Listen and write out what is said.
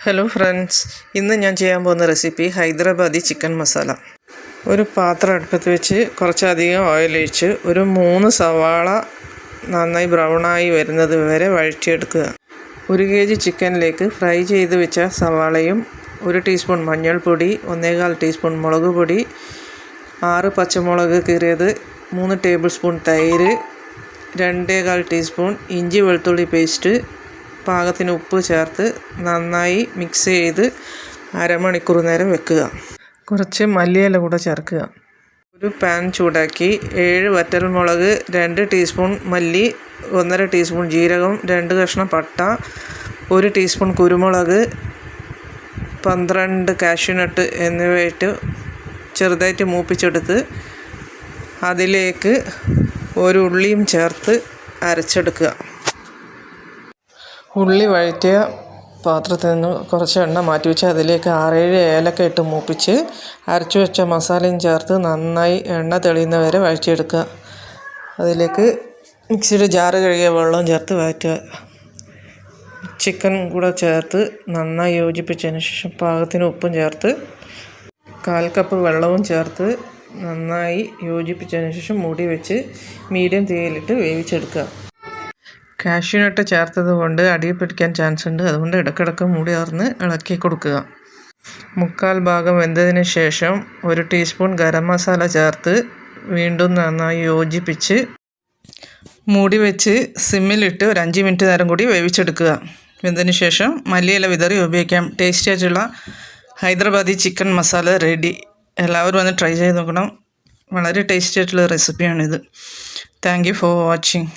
Hello friends, ഇന്ന് ഞാൻ ചെയ്യാൻ പോകുന്ന റെസിപ്പി ഹൈദരാബാദി ചിക്കൻ മസാല. ഒരു പാത്രം അടുപ്പത്ത് വെച്ച് കുറച്ചധികം ഓയിൽ ഒഴിച്ച് ഒരു 3 സവാള നന്നായി ബ്രൗണായി വരുന്നത് വരെ വഴറ്റിയെടുക്കുക. 1 kg ചിക്കനിലേക്ക് ഫ്രൈ ചെയ്ത് വെച്ച സവാളയും 1 ടീസ്പൂൺ മഞ്ഞൾപ്പൊടി, 1.25 ടീസ്പൂൺ മുളക് പൊടി, 6 പച്ചമുളക് കീറിയത്, 3 ടേബിൾ സ്പൂൺ തൈര്, 2.25 ടീസ്പൂൺ ഇഞ്ചി വെളുത്തുള്ളി പേസ്റ്റ്, പാകത്തിന് ഉപ്പ് ചേർത്ത് നന്നായി മിക്സ് ചെയ്ത് അരമണിക്കൂർ നേരം വെക്കുക. കുറച്ച് മല്ലിയില കൂടെ ചേർക്കുക. ഒരു പാൻ ചൂടാക്കി 7 വറ്റൽമുളക്, 2 ടീസ്പൂൺ മല്ലി, 1.5 ടീസ്പൂൺ ജീരകം, 2 കഷ്ണം പട്ട, 1 ടീസ്പൂൺ കുരുമുളക്, 12 കാഷ്യൂനട്ട് എന്നിവയിട്ട് ചെറുതായിട്ട് മൂപ്പിച്ചെടുത്ത് അതിലേക്ക് ഒരു ഉള്ളിയും ചേർത്ത് അരച്ചെടുക്കുക. ഉള്ളി വഴറ്റിയ പാത്രത്തിൽ നിന്ന് കുറച്ച് എണ്ണ മാറ്റി വെച്ച് അതിലേക്ക് 6-7 ഏലക്ക ഇട്ട് മൂപ്പിച്ച് അരച്ചു വെച്ച മസാലയും ചേർത്ത് നന്നായി എണ്ണ തെളിയുന്നവരെ വഴറ്റിയെടുക്കുക. അതിലേക്ക് മിക്സിയുടെ ജാറ് കഴുകിയ വെള്ളവും ചേർത്ത് വഴറ്റുക. ചിക്കൻ കൂടെ ചേർത്ത് നന്നായി യോജിപ്പിച്ചതിന് ശേഷം പാകത്തിന് ഉപ്പും ചേർത്ത് 1/4 കപ്പ് വെള്ളവും ചേർത്ത് നന്നായി യോജിപ്പിച്ചതിന് ശേഷം മൂടി വെച്ച് മീഡിയം തീയിലിട്ട് വേവിച്ചെടുക്കുക. കാഷ്യൂനട്ട് ചേർത്തത് കൊണ്ട് അടിയിൽ പിടിക്കാൻ ചാൻസ് ഉണ്ട്. അതുകൊണ്ട് ഇടയ്ക്കിടയ്ക്ക് മൂടി തുറന്ന് ഇളക്കി കൊടുക്കുക. 1/4 ഭാഗം വെന്തതിന് ശേഷം 1 ടീസ്പൂൺ ഗരം മസാല ചേർത്ത് വീണ്ടും നന്നായി യോജിപ്പിച്ച് മൂടി വെച്ച് സിമ്മിലിട്ട് ഒരു 5 മിനിറ്റ് നേരം കൂടി വേവിച്ചെടുക്കുക. വെന്തതിന് ശേഷം മല്ലിയില വിതറി ഉപയോഗിക്കാം. ടേസ്റ്റി ആയിട്ടുള്ള ഹൈദരാബാദി ചിക്കൻ മസാല റെഡി. എല്ലാവരും ഒന്ന് ട്രൈ ചെയ്ത് നോക്കണം. വളരെ ടേസ്റ്റി ആയിട്ടുള്ള റെസിപ്പിയാണിത്. Thank you for watching.